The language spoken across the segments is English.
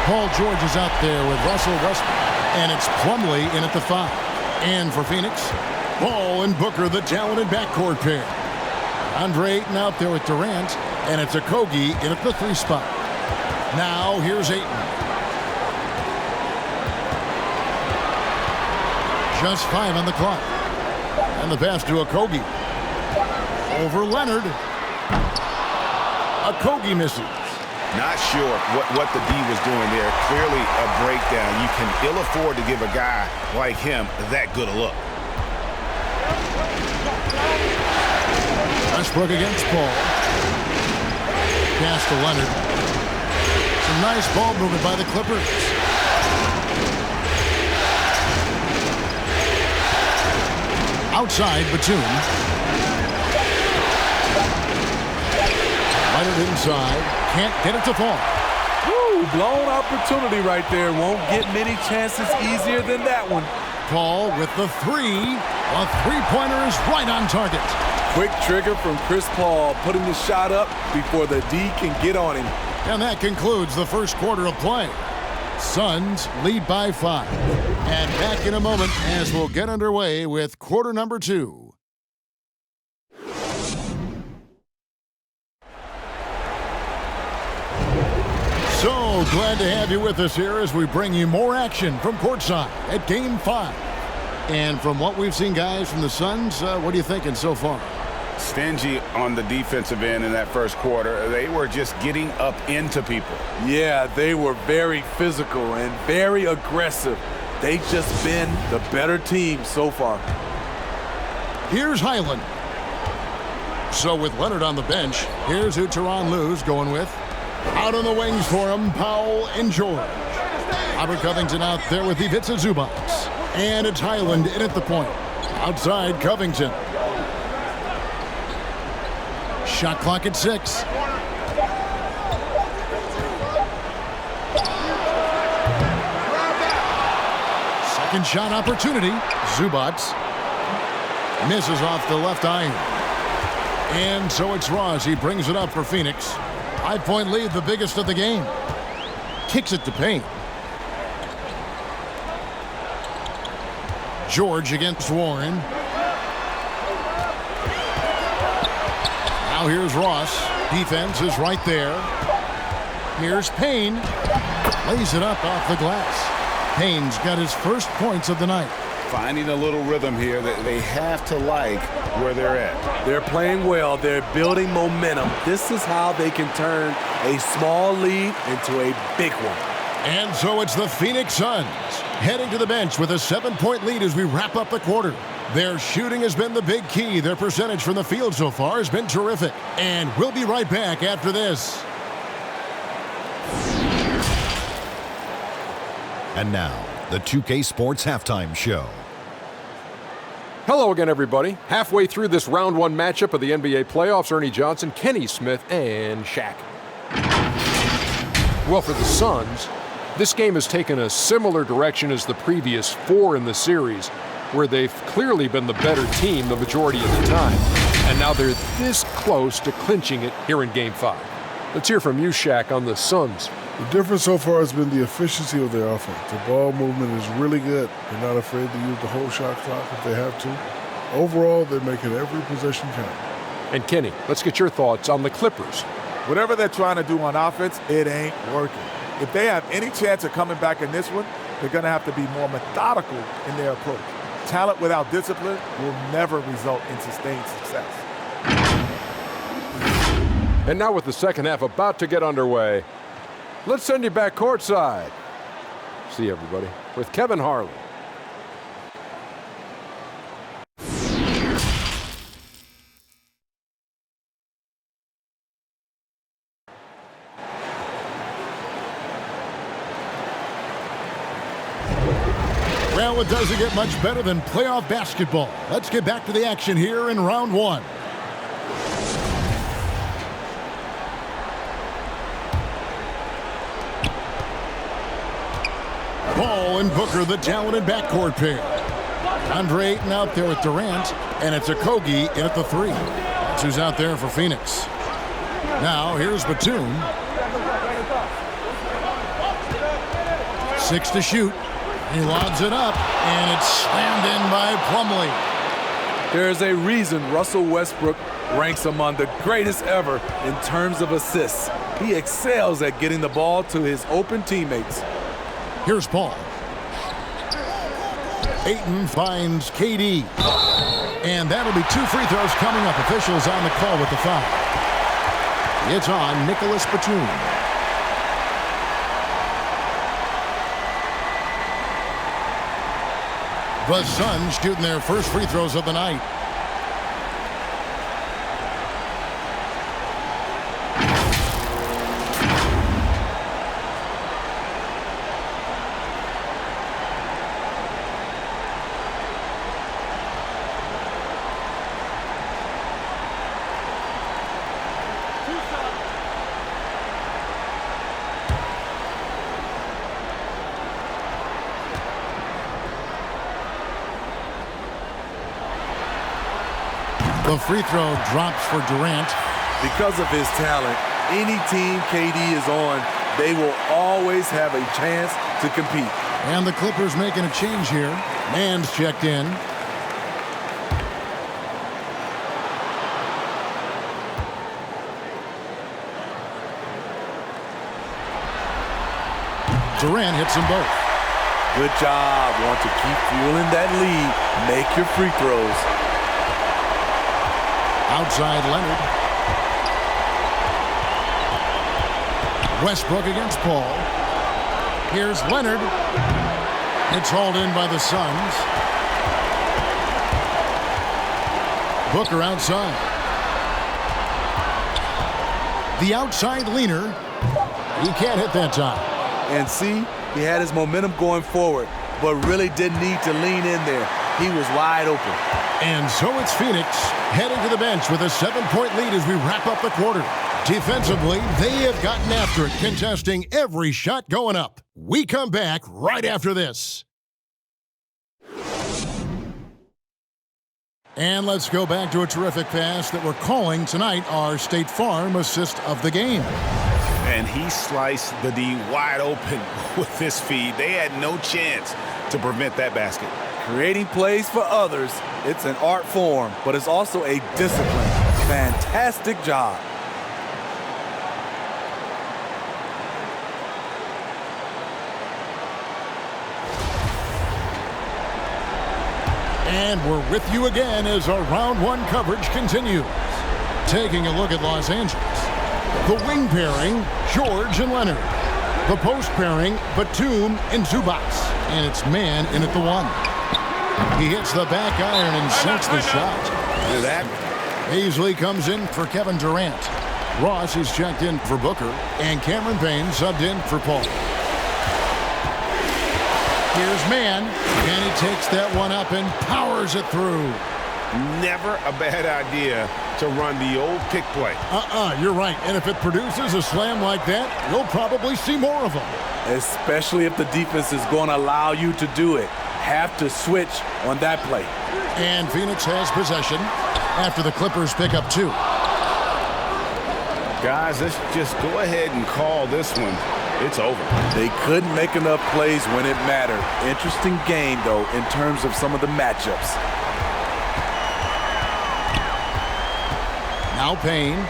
Paul George is out there with Russell Westbrook. And it's Plumlee in at the 5. And for Phoenix, Ball and Booker, the talented backcourt pair. Andre Ayton out there with Durant. And it's Okogie in at the 3 spot. Now here's Ayton. Just 5 on the clock. And the pass to Okogie. Over Leonard. Okogie misses. Not sure what the D was doing there. Clearly a breakdown. You can ill afford to give a guy like him that good a look. Westbrook against Paul. Pass to Leonard. Some nice ball movement by the Clippers. Outside, Batum. Leonard inside. Can't get it to fall. Woo, blown opportunity right there. Won't get many chances easier than that one. Paul with the 3. A three-pointer is right on target. Quick trigger from Chris Paul, putting the shot up before the D can get on him. And that concludes the first quarter of play. Suns lead by 5. And back in a moment as we'll get underway with quarter number 2. So glad to have you with us here as we bring you more action from courtside at Game 5. And from what we've seen, guys, from the Suns, what are you thinking so far? Stingy on the defensive end in that first quarter. They were just getting up into people. Yeah, they were very physical and very aggressive. They've just been the better team so far. Here's Highland. So with Leonard on the bench, here's who Tyronn Lue's going with. Out on the wings for him, Powell and George. Robert Covington out there with Ivica Zubac. And it's Highland in at the point. Outside, Covington. Shot clock at 6. Second shot opportunity. Zubac misses off the left iron. And so it's Ross. He brings it up for Phoenix. 5-point lead, the biggest of the game. Kicks it to Payne. George against Warren. Now here's Ross. Defense is right there. Here's Payne. Lays it up off the glass. Payne's got his first points of the night. Finding a little rhythm here that they have to like where they're at. They're playing well. They're building momentum. This is how they can turn a small lead into a big one. And so it's the Phoenix Suns heading to the bench with a 7-point lead as we wrap up the quarter. Their shooting has been the big key. Their percentage from the field so far has been terrific. And we'll be right back after this. And now, the 2K Sports Halftime Show. Hello again, everybody. Halfway through this round 1 matchup of the NBA playoffs, Ernie Johnson, Kenny Smith, and Shaq. Well, for the Suns, this game has taken a similar direction as the previous 4 in the series, where they've clearly been the better team the majority of the time. And now they're this close to clinching it here in Game 5. Let's hear from you, Shaq, on the Suns. The difference so far has been the efficiency of their offense. The ball movement is really good. They're not afraid to use the whole shot clock if they have to. Overall, they're making every possession count. And Kenny, let's get your thoughts on the Clippers. Whatever they're trying to do on offense, it ain't working. If they have any chance of coming back in this one, they're going to have to be more methodical in their approach. Talent without discipline will never result in sustained success. And now with the second half about to get underway, let's send you back courtside. See you, everybody, with Kevin Harlan. Well, it doesn't get much better than playoff basketball. Let's get back to the action here in round 1. Paul and Booker, the talented backcourt pair. Andre Ayton out there with Durant, and it's Okogie in at the 3. That's who's out there for Phoenix. Now, here's Batum. 6 to shoot. He lobs it up, and it's slammed in by Plumlee. There's a reason Russell Westbrook ranks among the greatest ever in terms of assists. He excels at getting the ball to his open teammates. Here's Paul. Ayton finds KD. And that'll be 2 free throws coming up. Officials on the call with the foul. It's on Nicholas Batum. The Suns shooting their first free throws of the night. The free throw drops for Durant. Because of his talent, any team KD is on, they will always have a chance to compete. And the Clippers making a change here. Mann's checked in. Durant hits them both. Good job. Want to keep fueling that lead. Make your free throws. Outside Leonard. Westbrook against Paul. Here's Leonard. It's hauled in by the Suns. Booker outside. The outside leaner. He can't hit that time. And see, he had his momentum going forward, but really didn't need to lean in there. He was wide open. And so it's Phoenix heading to the bench with a 7-point lead as we wrap up the quarter. Defensively, they have gotten after it, contesting every shot going up. We come back right after this. And let's go back to a terrific pass that we're calling tonight our State Farm assist of the game. And he sliced the D wide open with this feed. They had no chance to prevent that basket. Creating plays for others, it's an art form, but it's also a discipline. Fantastic job. And we're with you again as our round one coverage continues. Taking a look at Los Angeles. The wing pairing, George and Leonard. The post pairing, Batum and Zubac. And it's man in at the 1. He hits the back iron and sinks the shot. Look at that. Beasley comes in for Kevin Durant. Ross is checked in for Booker. And Cameron Payne subbed in for Paul. Here's Man. And he takes that one up and powers it through. Never a bad idea to run the old pick play. You're right. And if it produces a slam like that, you'll probably see more of them. Especially if the defense is going to allow you to do it. Have to switch on that play. And Phoenix has possession after the Clippers pick up 2. Guys, let's just go ahead and call this one. It's over. They couldn't make enough plays when it mattered. Interesting game, though, in terms of some of the matchups. Now Payne.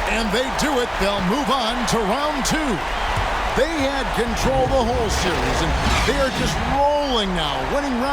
And they do it. They'll move on to round 2. They had control the whole series, and they are just rolling now, winning round